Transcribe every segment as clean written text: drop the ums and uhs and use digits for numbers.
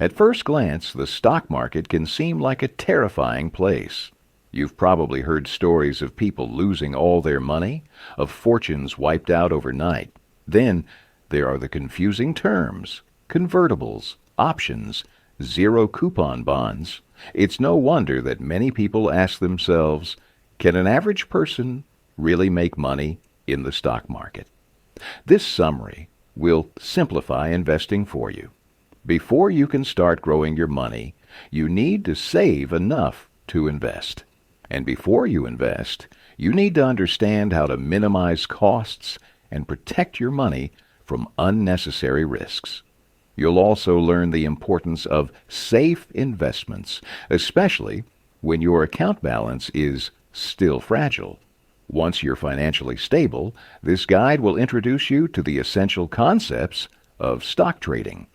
At first glance, the stock market can seem like a terrifying place. You've probably heard stories of people losing all their money, of fortunes wiped out overnight. Then there are the confusing terms: convertibles, options, zero coupon bonds. It's no wonder that many people ask themselves, can an average person really make money in the stock market? This summary will simplify investing for you. Before you can start growing your money, you need to save enough to invest. And before you invest, you need to understand how to minimize costs and protect your money from unnecessary risks. You'll also learn the importance of safe investments, especially when your account balance is still fragile. Once you're financially stable, this guide will introduce you to the essential concepts of stock trading.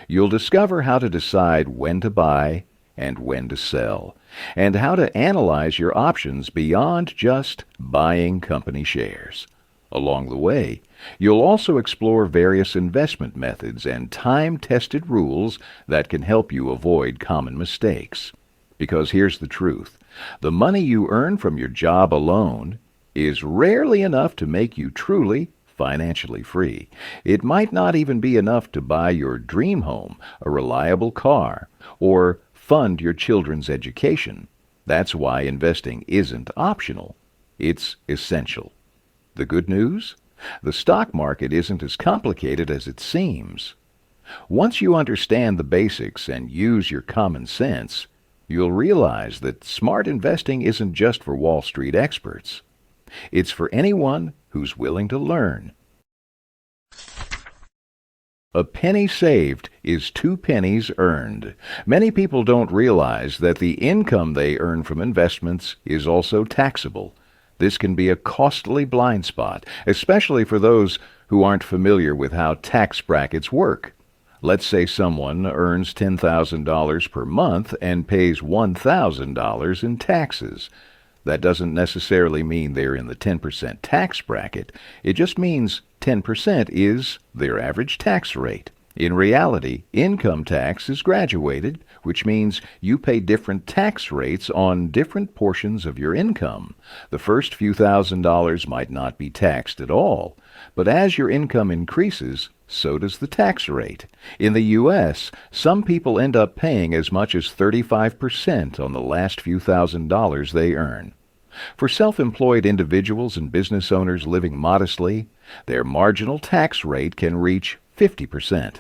You'll discover how to decide when to buy and when to sell, and how to analyze your options beyond just buying company shares. Along the way, you'll also explore various investment methods and time-tested rules that can help you avoid common mistakes. Because here's the truth: the money you earn from your job alone is rarely enough to make you truly financially free. It might not even be enough to buy your dream home, a reliable car, or fund your children's education. That's why investing isn't optional. It's essential. The good news? The stock market isn't as complicated as it seems. Once you understand the basics and use your common sense, you'll realize that smart investing isn't just for Wall Street experts. It's for anyone who's willing to learn. A penny saved is 2 pennies earned. Many people don't realize that the income they earn from investments is also taxable. This can be a costly blind spot, especially for those who aren't familiar with how tax brackets work. Let's say someone earns $10,000 per month and pays $1,000 in taxes. That doesn't necessarily mean they're in the 10% tax bracket. It just means 10% is their average tax rate. In reality, income tax is graduated, which means you pay different tax rates on different portions of your income. The first few $1,000s might not be taxed at all, but as your income increases, so does the tax rate. In the U.S., some people end up paying as much as 35% on the last few $1,000s they earn. For self-employed individuals and business owners living modestly, their marginal tax rate can reach 50%.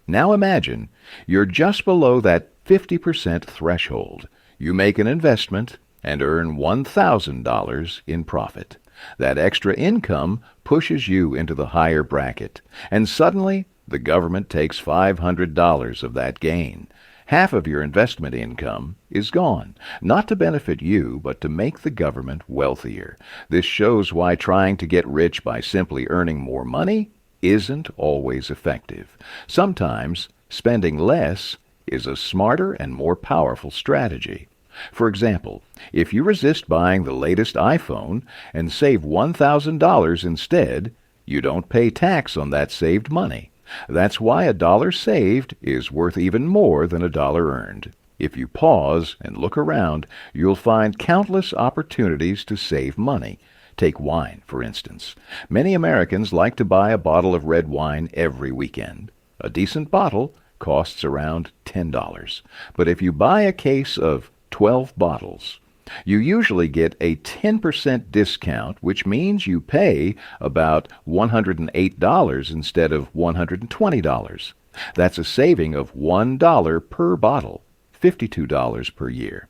Now imagine you're just below that 50% threshold. You make an investment and earn $1,000 in profit. That extra income pushes you into the higher bracket, and suddenly the government takes $500 of that gain. Half of your investment income is gone, not to benefit you, but to make the government wealthier. This shows why trying to get rich by simply earning more money isn't always effective. Sometimes spending less is a smarter and more powerful strategy. For example, if you resist buying the latest iPhone and save $1,000 instead, you don't pay tax on that saved money. That's why a dollar saved is worth even more than a dollar earned. If you pause and look around, you'll find countless opportunities to save money. Take wine, for instance. Many Americans like to buy a bottle of red wine every weekend. A decent bottle costs around $10. But if you buy a case of 12 bottles, you usually get a 10% discount, which means you pay about $108 instead of $120. That's a saving of $1 per bottle, $52 per year.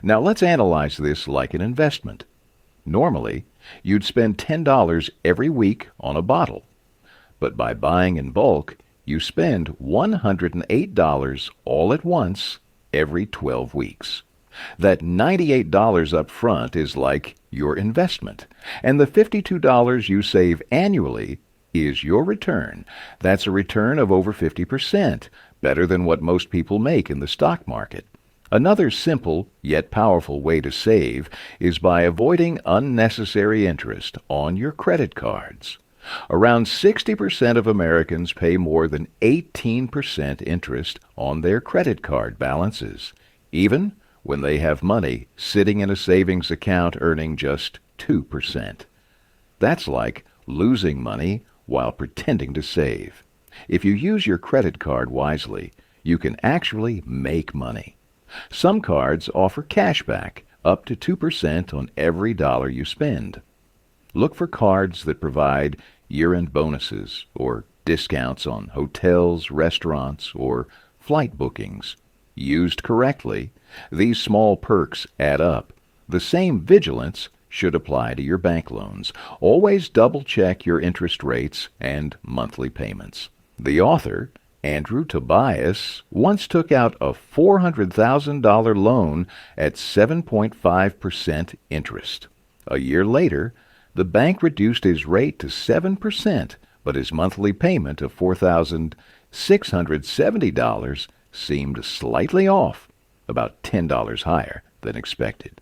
Now let's analyze this like an investment. Normally, you'd spend $10 every week on a bottle. But by buying in bulk, you spend $108 all at once every 12 weeks. That $98 up front is like your investment, and the $52 you save annually is your return. That's a return of over 50%, better than what most people make in the stock market. Another simple yet powerful way to save is by avoiding unnecessary interest on your credit cards. Around 60% of Americans pay more than 18% interest on their credit card balances, even when they have money sitting in a savings account earning just 2%. That's like losing money while pretending to save. If you use your credit card wisely, you can actually make money. Some cards offer cashback up to 2% on every dollar you spend. Look for cards that provide year-end bonuses or discounts on hotels, restaurants, or flight bookings. Used correctly, these small perks add up. The same vigilance should apply to your bank loans. Always double-check your interest rates and monthly payments. The author, Andrew Tobias, once took out a $400,000 loan at 7.5% interest. A year later, the bank reduced his rate to 7%, but his monthly payment of $4,670 seemed slightly off, about $10 higher than expected.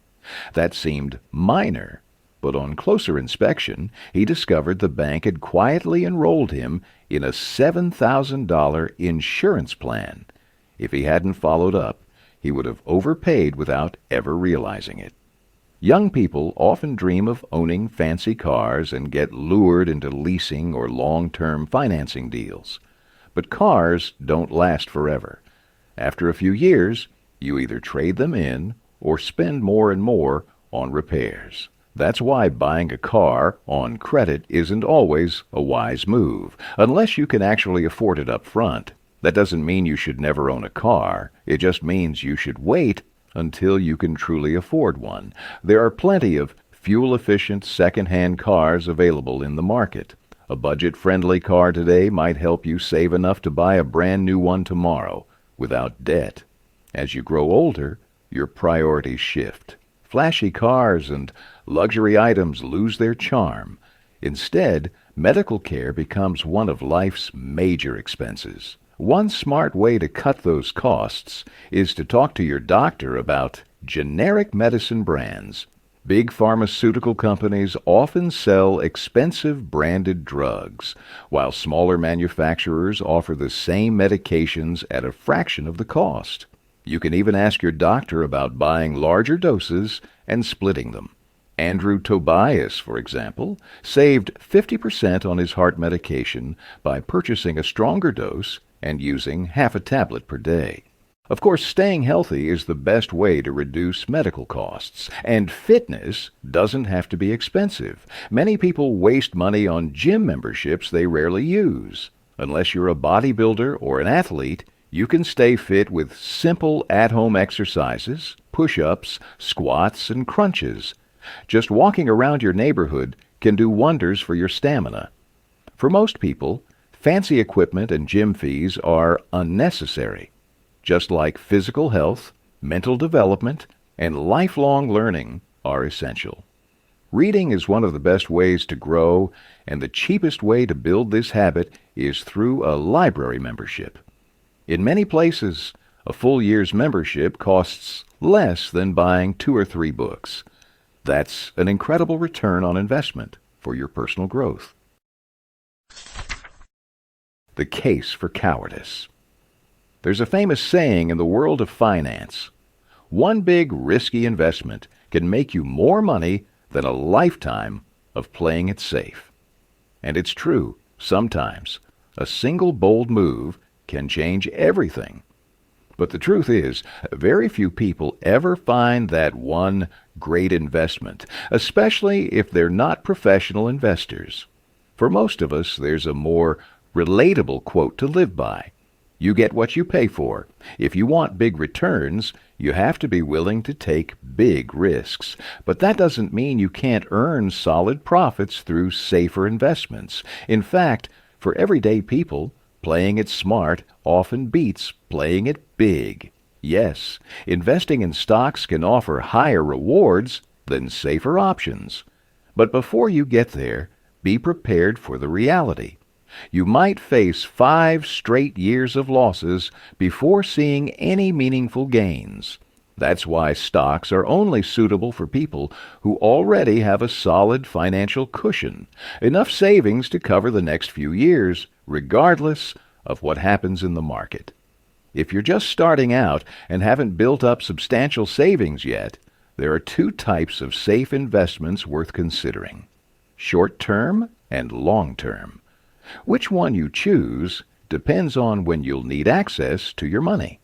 That seemed minor, but on closer inspection, he discovered the bank had quietly enrolled him in a $7,000 insurance plan. If he hadn't followed up, he would have overpaid without ever realizing it. Young people often dream of owning fancy cars and get lured into leasing or long-term financing deals. But cars don't last forever. After a few years, you either trade them in or spend more and more on repairs. That's why buying a car on credit isn't always a wise move, unless you can actually afford it up front. That doesn't mean you should never own a car. It just means you should wait until you can truly afford one. There are plenty of fuel-efficient second-hand cars available in the market. A budget-friendly car today might help you save enough to buy a brand new one tomorrow without debt. As you grow older, your priorities shift. Flashy cars and luxury items lose their charm. Instead, medical care becomes one of life's major expenses. One smart way to cut those costs is to talk to your doctor about generic medicine brands. Big pharmaceutical companies often sell expensive branded drugs, while smaller manufacturers offer the same medications at a fraction of the cost. You can even ask your doctor about buying larger doses and splitting them. Andrew Tobias, for example, saved 50% on his heart medication by purchasing a stronger dose and using half a tablet per day. Of course, staying healthy is the best way to reduce medical costs, and fitness doesn't have to be expensive. Many people waste money on gym memberships they rarely use. Unless you're a bodybuilder or an athlete, you can stay fit with simple at-home exercises, push-ups, squats, and crunches. Just walking around your neighborhood can do wonders for your stamina. For most people, fancy equipment and gym fees are unnecessary, just like physical health, mental development, and lifelong learning are essential. Reading is one of the best ways to grow, and the cheapest way to build this habit is through a library membership. In many places, a full year's membership costs less than buying 2 or 3 books. That's an incredible return on investment for your personal growth. The case for cowardice. There's a famous saying in the world of finance: one big risky investment can make you more money than a lifetime of playing it safe. And it's true, sometimes a single bold move can change everything. But the truth is, very few people ever find that one great investment, especially if they're not professional investors. For most of us, there's a more relatable quote to live by: you get what you pay for. If you want big returns, you have to be willing to take big risks. But that doesn't mean you can't earn solid profits through safer investments. In fact, for everyday people, playing it smart often beats playing it big. Yes, investing in stocks can offer higher rewards than safer options. But before you get there, be prepared for the reality. You might face 5 straight years of losses before seeing any meaningful gains. That's why stocks are only suitable for people who already have a solid financial cushion, enough savings to cover the next few years, regardless of what happens in the market. If you're just starting out and haven't built up substantial savings yet, there are two types of safe investments worth considering: short-term and long-term. Which one you choose depends on when you'll need access to your money.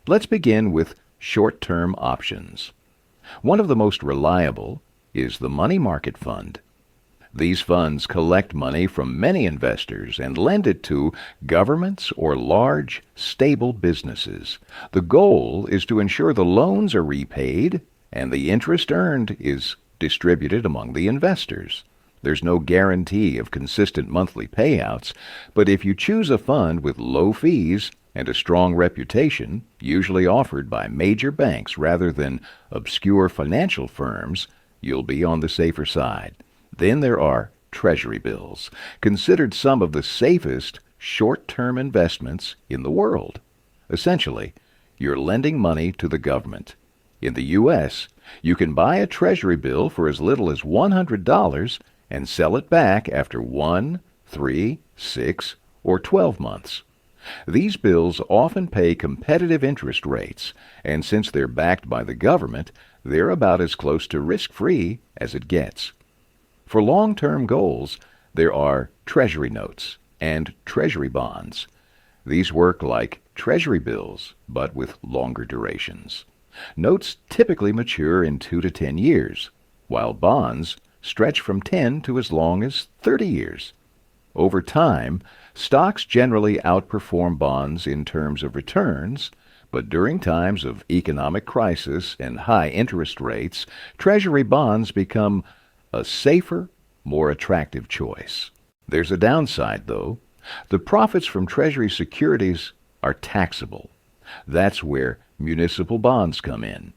Let's begin with short-term options. One of the most reliable is the money market fund. These funds collect money from many investors and lend it to governments or large, stable businesses. The goal is to ensure the loans are repaid and the interest earned is distributed among the investors. There's no guarantee of consistent monthly payouts, but if you choose a fund with low fees and a strong reputation, usually offered by major banks rather than obscure financial firms, you'll be on the safer side. Then there are Treasury bills, considered some of the safest short-term investments in the world. Essentially, you're lending money to the government. In the U.S., you can buy a Treasury bill for as little as $100 and sell it back after 1, 3, 6, or 12 months. These bills often pay competitive interest rates, and since they're backed by the government, they're about as close to risk-free as it gets. For long-term goals, there are Treasury notes and Treasury bonds. These work like Treasury bills, but with longer durations. Notes typically mature in 2 to 10 years, while bonds stretch from 10 to as long as 30 years. Over time, stocks generally outperform bonds in terms of returns, but during times of economic crisis and high interest rates, Treasury bonds become a safer, more attractive choice. There's a downside, though. The profits from Treasury securities are taxable. That's where municipal bonds come in.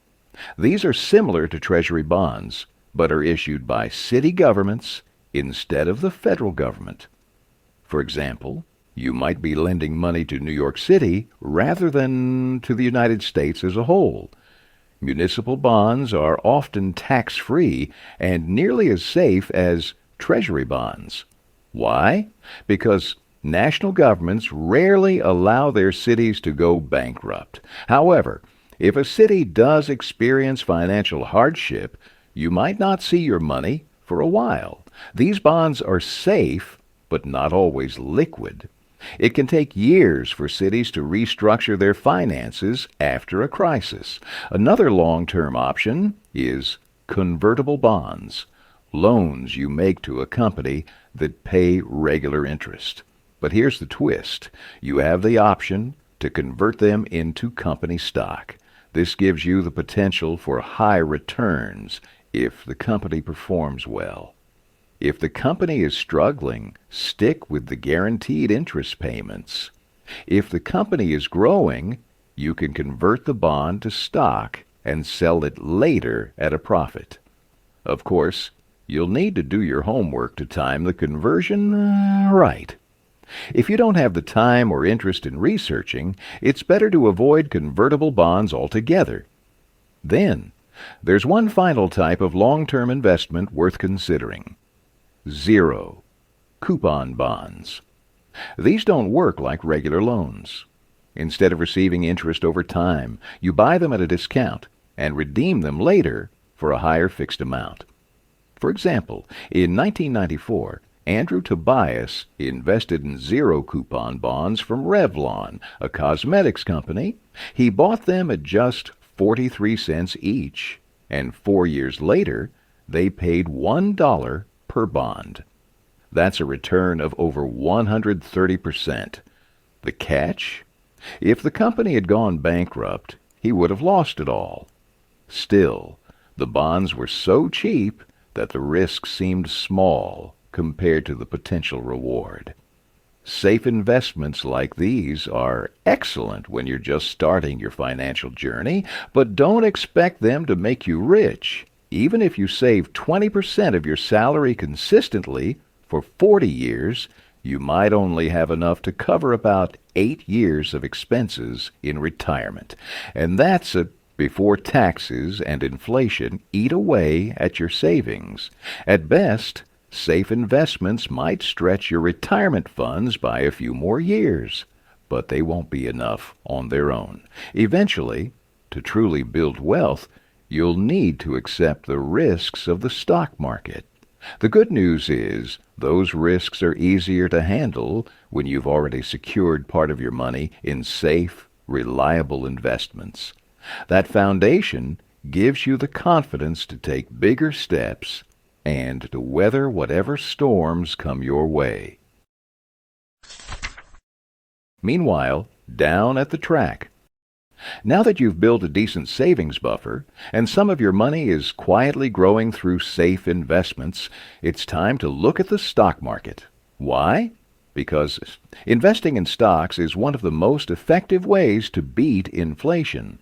These are similar to Treasury bonds, but are issued by city governments instead of the federal government. For example, you might be lending money to New York City rather than to the United States as a whole. Municipal bonds are often tax-free and nearly as safe as Treasury bonds. Why? Because national governments rarely allow their cities to go bankrupt. However, if a city does experience financial hardship, you might not see your money for a while. These bonds are safe, but not always liquid. It can take years for cities to restructure their finances after a crisis. Another long-term option is convertible bonds, loans you make to a company that pay regular interest. But here's the twist. You have the option to convert them into company stock. This gives you the potential for high returns if the company performs well. If the company is struggling, stick with the guaranteed interest payments. If the company is growing, you can convert the bond to stock and sell it later at a profit. Of course, you'll need to do your homework to time the conversion right. If you don't have the time or interest in researching, it's better to avoid convertible bonds altogether. Then, there's one final type of long-term investment worth considering: zero coupon bonds. These don't work like regular loans. Instead of receiving interest over time, you buy them at a discount and redeem them later for a higher fixed amount. For example, in 1994, Andrew Tobias invested in zero coupon bonds from Revlon, a cosmetics company. He bought them at just 43 cents each, and 4 years later, they paid $1 per bond. That's a return of over 130%. The catch? If the company had gone bankrupt, he would have lost it all. Still, the bonds were so cheap that the risk seemed small compared to the potential reward. Safe investments like these are excellent when you're just starting your financial journey, but don't expect them to make you rich. Even if you save 20% of your salary consistently for 40 years, you might only have enough to cover about 8 years of expenses in retirement. And that's a before taxes and inflation eat away at your savings. At best, safe investments might stretch your retirement funds by a few more years, but they won't be enough on their own. Eventually, to truly build wealth, you'll need to accept the risks of the stock market. The good news is those risks are easier to handle when you've already secured part of your money in safe, reliable investments. That foundation gives you the confidence to take bigger steps and to weather whatever storms come your way. Meanwhile, down at the track. Now that you've built a decent savings buffer, and some of your money is quietly growing through safe investments, it's time to look at the stock market. Why? Because investing in stocks is one of the most effective ways to beat inflation.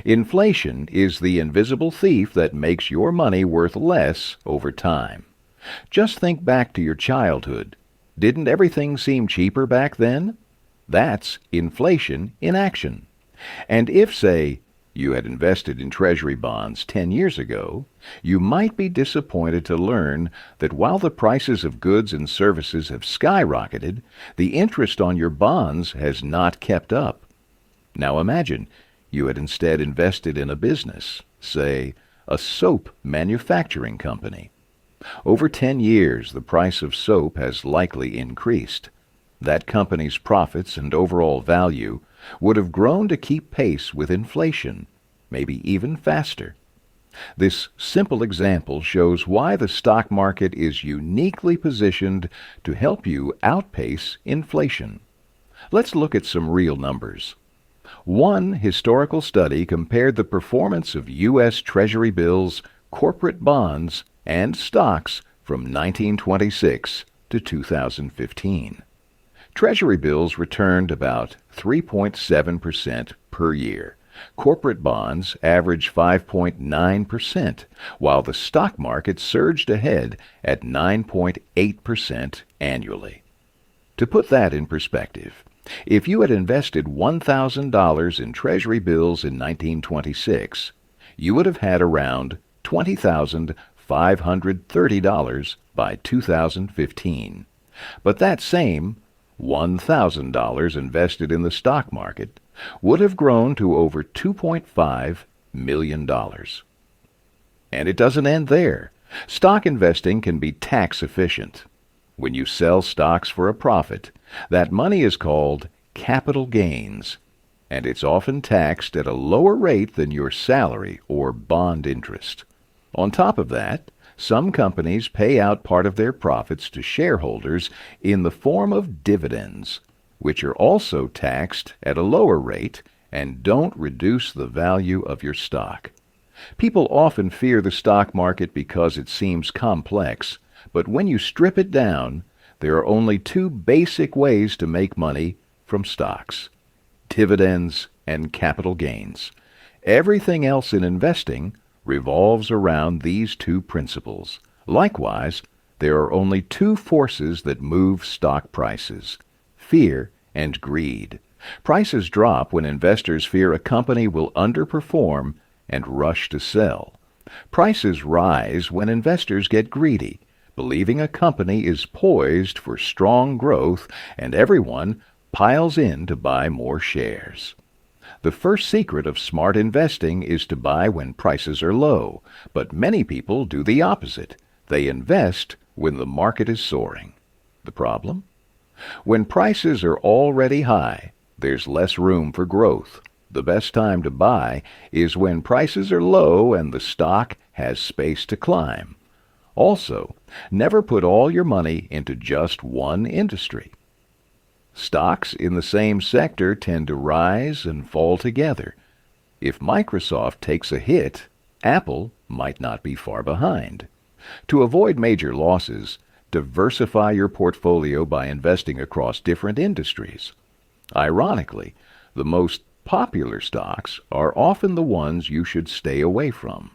Inflation is the invisible thief that makes your money worth less over time. Just think back to your childhood. Didn't everything seem cheaper back then? That's inflation in action. And if, say, you had invested in Treasury bonds 10 years ago, you might be disappointed to learn that while the prices of goods and services have skyrocketed, the interest on your bonds has not kept up. Now imagine you had instead invested in a business, say, a soap manufacturing company. Over 10 years, the price of soap has likely increased. That company's profits and overall value would have grown to keep pace with inflation, maybe even faster. This simple example shows why the stock market is uniquely positioned to help you outpace inflation. Let's look at some real numbers. One historical study compared the performance of U.S. Treasury bills, corporate bonds, and stocks from 1926 to 2015. Treasury bills returned about 3.7% per year. Corporate bonds averaged 5.9%, while the stock market surged ahead at 9.8% annually. To put that in perspective, if you had invested $1,000 in Treasury bills in 1926, you would have had around $20,530 by 2015. But that same $1,000 invested in the stock market would have grown to over $2.5 million. And it doesn't end there. Stock investing can be tax efficient. When you sell stocks for a profit, that money is called capital gains, and it's often taxed at a lower rate than your salary or bond interest. On top of that, some companies pay out part of their profits to shareholders in the form of dividends, which are also taxed at a lower rate and don't reduce the value of your stock. People often fear the stock market because it seems complex, but when you strip it down, there are only two basic ways to make money from stocks: dividends and capital gains. Everything else in investing revolves around these two principles. Likewise, there are only two forces that move stock prices: fear and greed. Prices drop when investors fear a company will underperform and rush to sell. Prices rise when investors get greedy, believing a company is poised for strong growth, and everyone piles in to buy more shares. The first secret of smart investing is to buy when prices are low, but many people do the opposite. They invest when the market is soaring. The problem? When prices are already high, there's less room for growth. The best time to buy is when prices are low and the stock has space to climb. Also, never put all your money into just one industry. Stocks in the same sector tend to rise and fall together. If Microsoft takes a hit, Apple might not be far behind. To avoid major losses, diversify your portfolio by investing across different industries. Ironically, the most popular stocks are often the ones you should stay away from.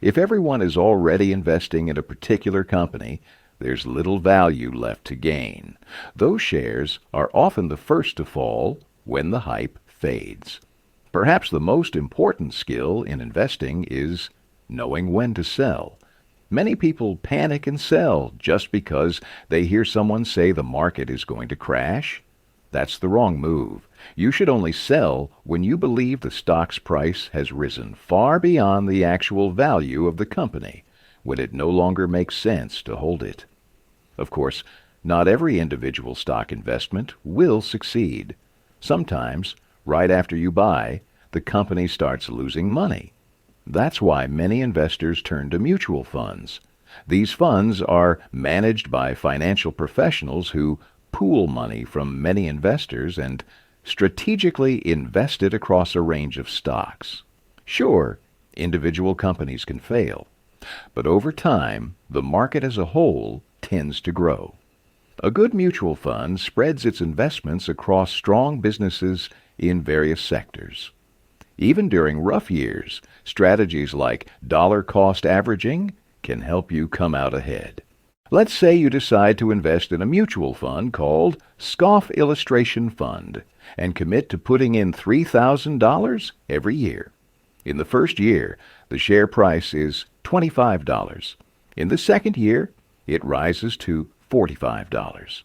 If everyone is already investing in a particular company, there's little value left to gain. Those shares are often the first to fall when the hype fades. Perhaps the most important skill in investing is knowing when to sell. Many people panic and sell just because they hear someone say the market is going to crash. That's the wrong move. You should only sell when you believe the stock's price has risen far beyond the actual value of the company, when it no longer makes sense to hold it. Of course, not every individual stock investment will succeed. Sometimes, right after you buy, the company starts losing money. That's why many investors turn to mutual funds. These funds are managed by financial professionals who pool money from many investors and strategically invest it across a range of stocks. Sure, individual companies can fail, but over time, the market as a whole tends to grow. A good mutual fund spreads its investments across strong businesses in various sectors. Even during rough years, strategies like dollar cost averaging can help you come out ahead. Let's say you decide to invest in a mutual fund called Scoff Illustration Fund and commit to putting in $3,000 every year. In the first year, the share price is $25. In the second year, it rises to $45.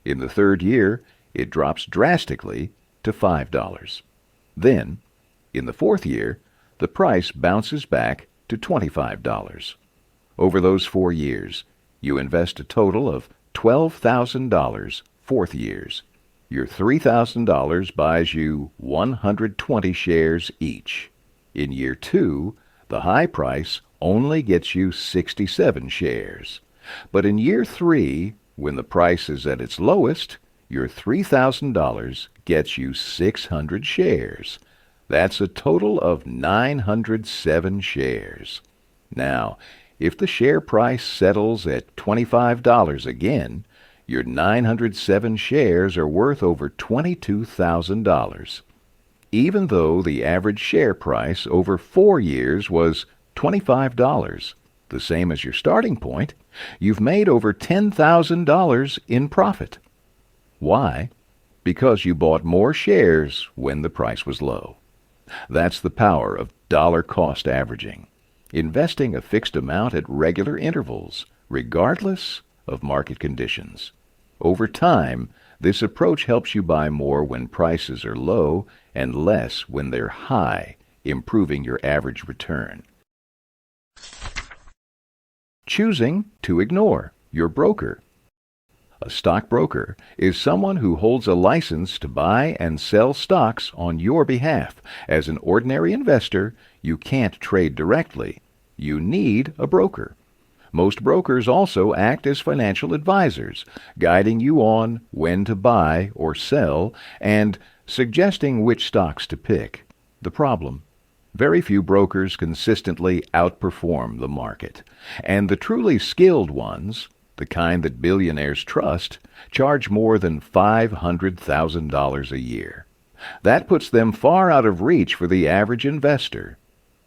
In the third year, it drops drastically to $5. Then, in the fourth year, the price bounces back to $25. Over those 4 years, you invest a total of $12,000 fourth years. Your $3,000 buys you 120 shares each. In year 2, the high price only gets you 67 shares. But in year 3, when the price is at its lowest, your $3,000 gets you 600 shares. That's a total of 907 shares. Now, if the share price settles at $25 again, your 907 shares are worth over $22,000. Even though the average share price over 4 years was $25, the same as your starting point, you've made over $10,000 in profit. Why? Because you bought more shares when the price was low. That's the power of dollar cost averaging, investing a fixed amount at regular intervals, regardless of market conditions. Over time, this approach helps you buy more when prices are low and less when they're high, improving your average return. Choosing to ignore your broker. A stockbroker is someone who holds a license to buy and sell stocks on your behalf. As an ordinary investor, you can't trade directly. You need a broker. Most brokers also act as financial advisors, guiding you on when to buy or sell and suggesting which stocks to pick. The problem: very few brokers consistently outperform the market, and the truly skilled ones, the kind that billionaires trust, charge more than $500,000 a year. That puts them far out of reach for the average investor.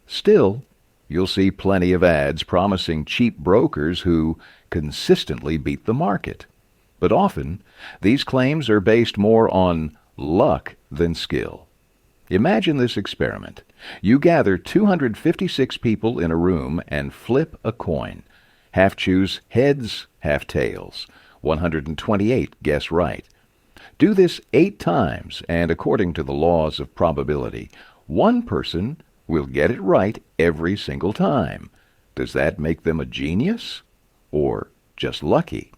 Still, you'll see plenty of ads promising cheap brokers who consistently beat the market. But often, these claims are based more on luck than skill. Imagine this experiment. You gather 256 people in a room and flip a coin. Half choose heads, half tails. 128 guess right. Do this 8 times, and according to the laws of probability, one person will get it right every single time. Does that make them a genius? Or just lucky?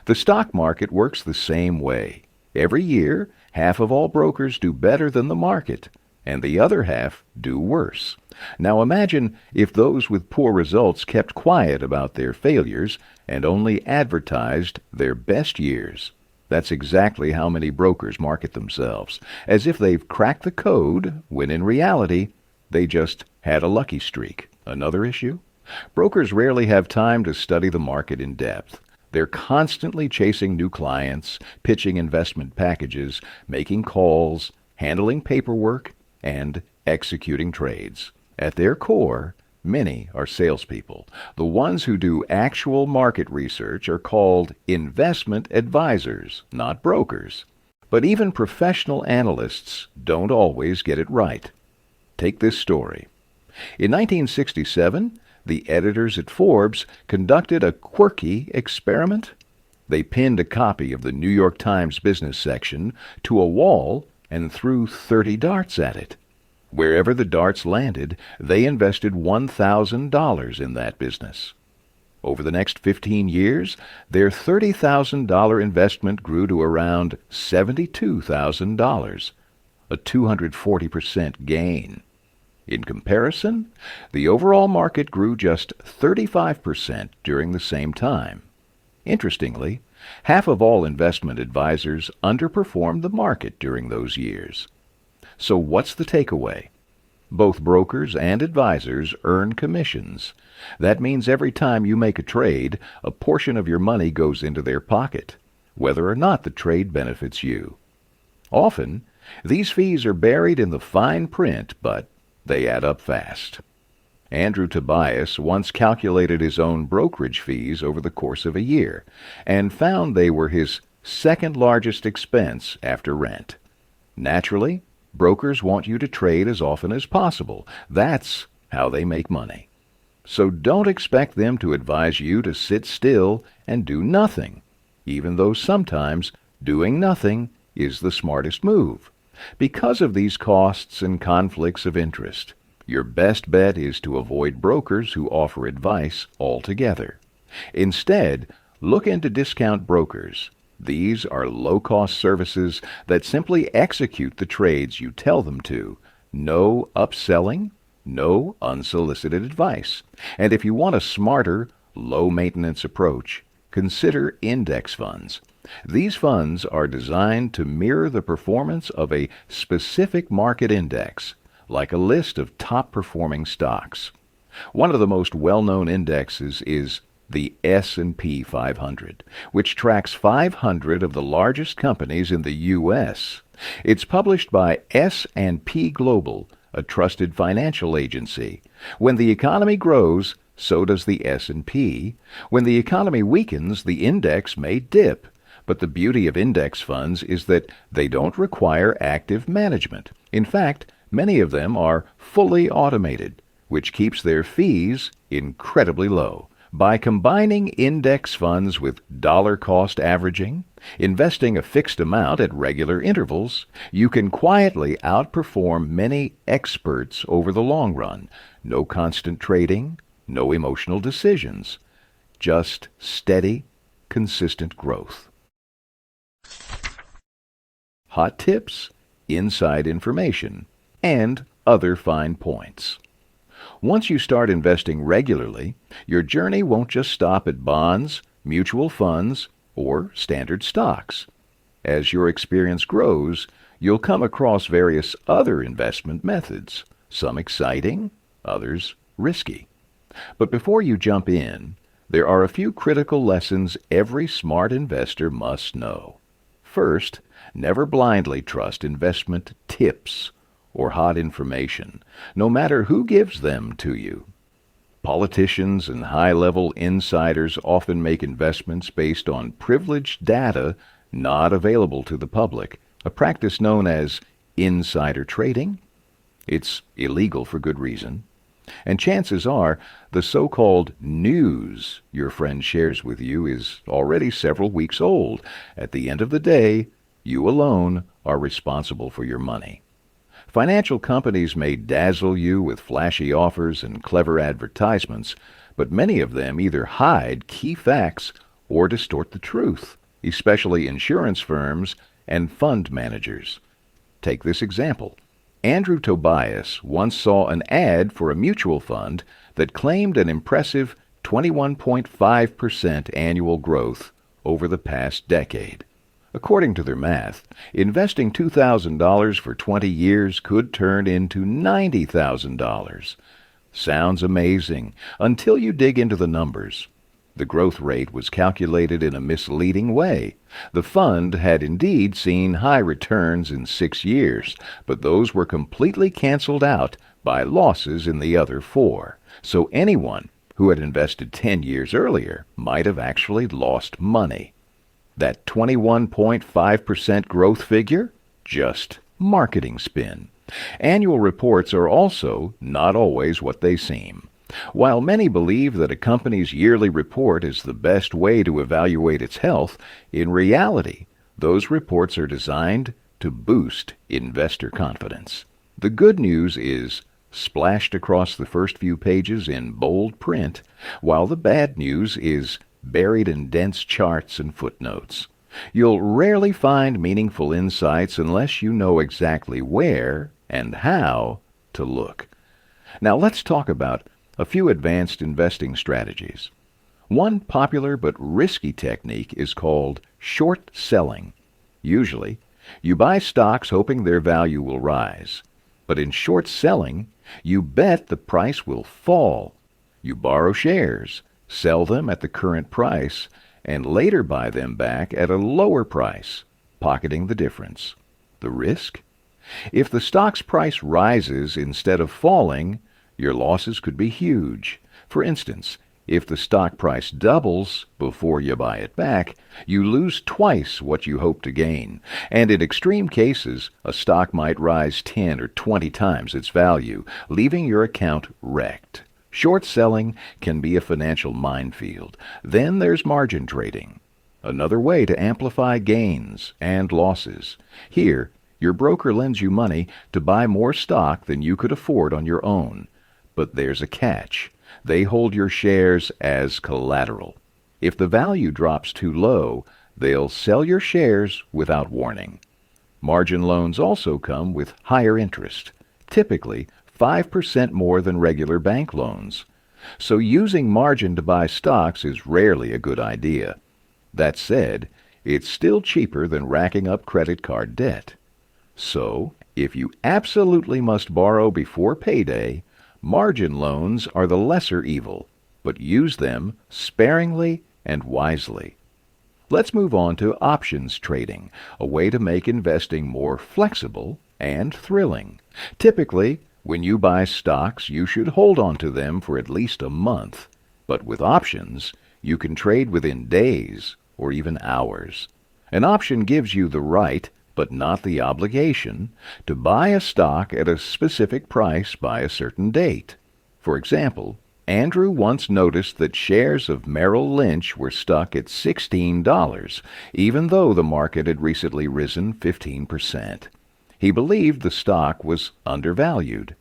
The stock market works the same way. Every year, half of all brokers do better than the market, and the other half do worse. Now imagine if those with poor results kept quiet about their failures and only advertised their best years. That's exactly how many brokers market themselves, as if they've cracked the code, when in reality, they just had a lucky streak. Another issue? Brokers rarely have time to study the market in depth. They're constantly chasing new clients, pitching investment packages, making calls, handling paperwork, and executing trades. At their core, many are salespeople. The ones who do actual market research are called investment advisors, not brokers. But even professional analysts don't always get it right. Take this story. In 1967, the editors at Forbes conducted a quirky experiment. They pinned a copy of the New York Times business section to a wall and threw 30 darts at it. Wherever the darts landed, they invested $1,000 in that business. Over the next 15 years, their $30,000 investment grew to around $72,000, a 240% gain. In comparison, the overall market grew just 35% during the same time. Interestingly, half of all investment advisors underperformed the market during those years. So what's the takeaway? Both brokers and advisors earn commissions. That means every time you make a trade, a portion of your money goes into their pocket, whether or not the trade benefits you. Often, these fees are buried in the fine print, but they add up fast. Andrew Tobias once calculated his own brokerage fees over the course of a year and found they were his second largest expense after rent. Naturally, brokers want you to trade as often as possible. That's how they make money. So don't expect them to advise you to sit still and do nothing, even though sometimes doing nothing is the smartest move. Because of these costs and conflicts of interest, your best bet is to avoid brokers who offer advice altogether. Instead, look into discount brokers. These are low-cost services that simply execute the trades you tell them to. No upselling, no unsolicited advice. And if you want a smarter, low-maintenance approach, consider index funds. These funds are designed to mirror the performance of a specific market index, like a list of top-performing stocks. One of the most well-known indexes is the S&P 500, which tracks 500 of the largest companies in the U.S. It's published by S&P Global, a trusted financial agency. When the economy grows, so does the S&P. When the economy weakens, the index may dip. But the beauty of index funds is that they don't require active management. In fact, many of them are fully automated, which keeps their fees incredibly low. By combining index funds with dollar-cost averaging, investing a fixed amount at regular intervals, you can quietly outperform many experts over the long run. No constant trading, no emotional decisions, just steady, consistent growth. Hot tips, inside information, and other fine points. Once you start investing regularly, your journey won't just stop at bonds, mutual funds, or standard stocks. As your experience grows, you'll come across various other investment methods, some exciting, others risky. But before you jump in, there are a few critical lessons every smart investor must know. First, never blindly trust investment tips or hot information, no matter who gives them to you. Politicians and high-level insiders often make investments based on privileged data not available to the public, a practice known as insider trading. It's illegal for good reason. And chances are the so-called news your friend shares with you is already several weeks old. At the end of the day, you alone are responsible for your money. Financial companies may dazzle you with flashy offers and clever advertisements, but many of them either hide key facts or distort the truth, especially insurance firms and fund managers. Take this example. Andrew Tobias once saw an ad for a mutual fund that claimed an impressive 21.5% annual growth over the past decade. According to their math, investing $2,000 for 20 years could turn into $90,000. Sounds amazing until you dig into the numbers. The growth rate was calculated in a misleading way. The fund had indeed seen high returns in 6 years, but those were completely canceled out by losses in the other 4. So anyone who had invested 10 years earlier might have actually lost money. That 21.5% growth figure? Just marketing spin. Annual reports are also not always what they seem. While many believe that a company's yearly report is the best way to evaluate its health, in reality, those reports are designed to boost investor confidence. The good news is splashed across the first few pages in bold print, while the bad news is buried in dense charts and footnotes. You'll rarely find meaningful insights unless you know exactly where and how to look. Now let's talk about a few advanced investing strategies. One popular but risky technique is called short selling. Usually, you buy stocks hoping their value will rise. But in short selling, you bet the price will fall. You borrow shares, sell them at the current price, and later buy them back at a lower price, pocketing the difference. The risk? If the stock's price rises instead of falling, your losses could be huge. For instance, if the stock price doubles before you buy it back, you lose twice what you hope to gain. And in extreme cases, a stock might rise 10 or 20 times its value, leaving your account wrecked. Short selling can be a financial minefield. Then there's margin trading, another way to amplify gains and losses. Here, your broker lends you money to buy more stock than you could afford on your own. But there's a catch. They hold your shares as collateral. If the value drops too low, they'll sell your shares without warning. Margin loans also come with higher interest, typically 5% more than regular bank loans. So using margin to buy stocks is rarely a good idea. That said, it's still cheaper than racking up credit card debt. So, if you absolutely must borrow before payday, margin loans are the lesser evil, but use them sparingly and wisely. Let's move on to options trading, a way to make investing more flexible and thrilling. Typically, when you buy stocks, you should hold on to them for at least a month. But with options, you can trade within days or even hours. An option gives you the right, but not the obligation, to buy a stock at a specific price by a certain date. For example, Andrew once noticed that shares of Merrill Lynch were stuck at $16, even though the market had recently risen 15%. He believed the stock was undervalued.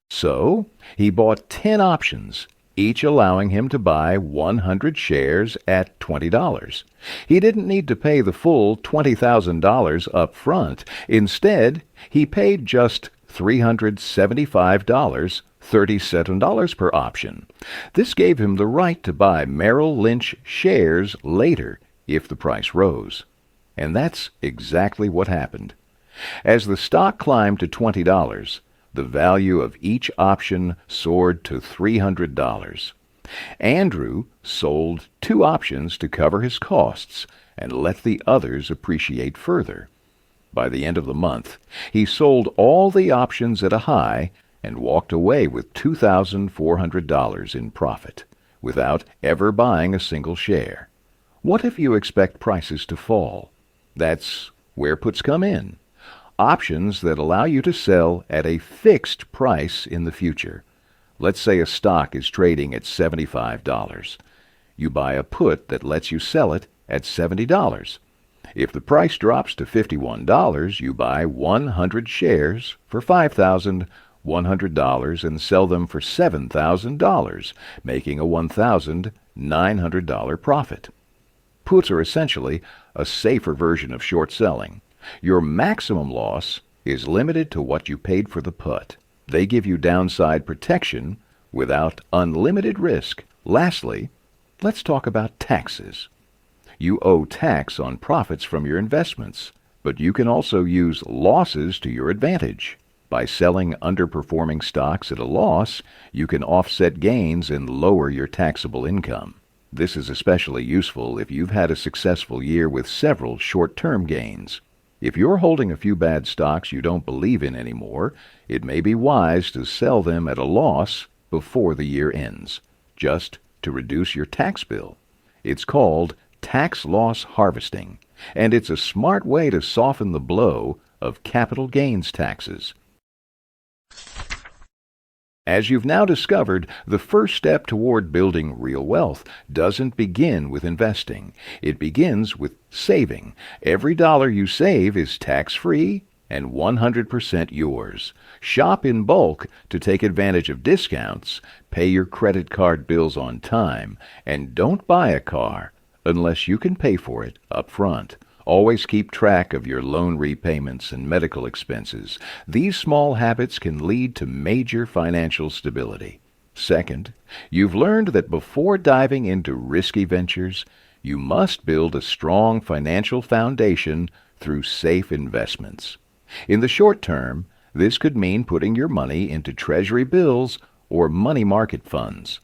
So, he bought 10 options, each allowing him to buy 100 shares at $20. He didn't need to pay the full $20,000 up front. Instead, he paid just $375, $37 per option. This gave him the right to buy Merrill Lynch shares later if the price rose. And that's exactly what happened. As the stock climbed to $20, the value of each option soared to $300. Andrew sold 2 options to cover his costs and let the others appreciate further. By the end of the month, he sold all the options at a high and walked away with $2,400 in profit, without ever buying a single share. What if you expect prices to fall? That's where puts come in. Options that allow you to sell at a fixed price in the future. Let's say a stock is trading at $75. You buy a put that lets you sell it at $70. If the price drops to $51, you buy 100 shares for $5,100 and sell them for $7,000, making a $1,900 profit. Puts are essentially a safer version of short selling. Your maximum loss is limited to what you paid for the put. They give you downside protection without unlimited risk. Lastly, let's talk about taxes. You owe tax on profits from your investments, but you can also use losses to your advantage. By selling underperforming stocks at a loss, you can offset gains and lower your taxable income. This is especially useful if you've had a successful year with several short-term gains. If you're holding a few bad stocks you don't believe in anymore, it may be wise to sell them at a loss before the year ends, just to reduce your tax bill. It's called tax loss harvesting, and it's a smart way to soften the blow of capital gains taxes. As you've now discovered, the first step toward building real wealth doesn't begin with investing. It begins with saving. Every dollar you save is tax-free and 100% yours. Shop in bulk to take advantage of discounts, pay your credit card bills on time, and don't buy a car unless you can pay for it up front. Always keep track of your loan repayments and medical expenses. These small habits can lead to major financial stability. Second, you've learned that before diving into risky ventures, you must build a strong financial foundation through safe investments. In the short term, this could mean putting your money into treasury bills or money market funds.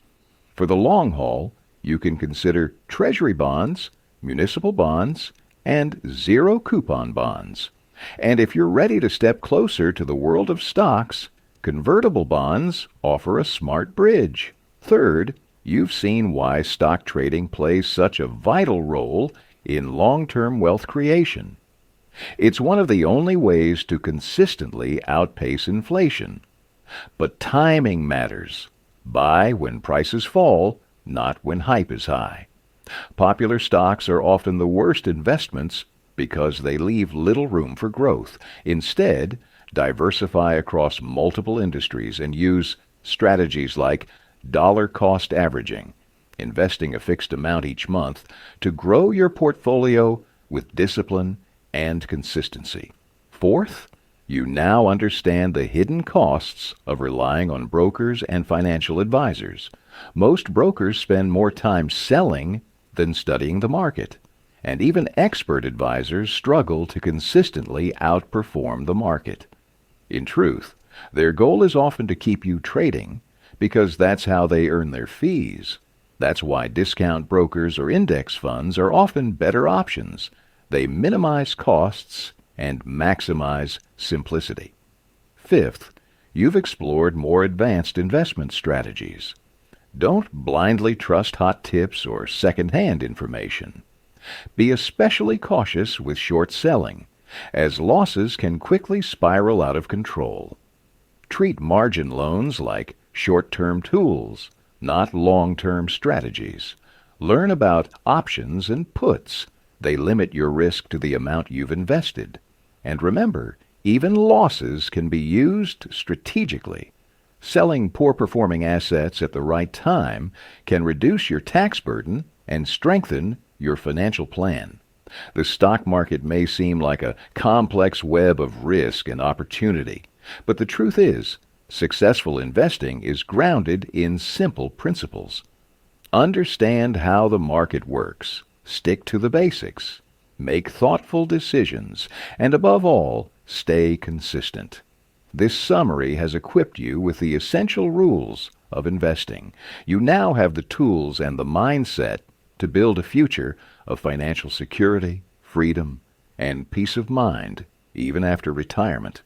For the long haul, you can consider treasury bonds, municipal bonds, and zero-coupon bonds. And if you're ready to step closer to the world of stocks, convertible bonds offer a smart bridge. Third, you've seen why stock trading plays such a vital role in long-term wealth creation. It's one of the only ways to consistently outpace inflation. But timing matters. Buy when prices fall, not when hype is high. Popular stocks are often the worst investments because they leave little room for growth. Instead, diversify across multiple industries and use strategies like dollar cost averaging, investing a fixed amount each month, to grow your portfolio with discipline and consistency. Fourth, you now understand the hidden costs of relying on brokers and financial advisors. Most brokers spend more time selling than studying the market, and even expert advisors struggle to consistently outperform the market. In truth, their goal is often to keep you trading because that's how they earn their fees. That's why discount brokers or index funds are often better options. They minimize costs and maximize simplicity. Fifth, you've explored more advanced investment strategies. Don't blindly trust hot tips or second-hand information. Be especially cautious with short selling, as losses can quickly spiral out of control. Treat margin loans like short-term tools, not long-term strategies. Learn about options and puts. They limit your risk to the amount you've invested. And remember, even losses can be used strategically. Selling poor-performing assets at the right time can reduce your tax burden and strengthen your financial plan. The stock market may seem like a complex web of risk and opportunity, but the truth is, successful investing is grounded in simple principles. Understand how the market works, stick to the basics, make thoughtful decisions, and above all, stay consistent. This summary has equipped you with the essential rules of investing. You now have the tools and the mindset to build a future of financial security, freedom, and peace of mind, even after retirement.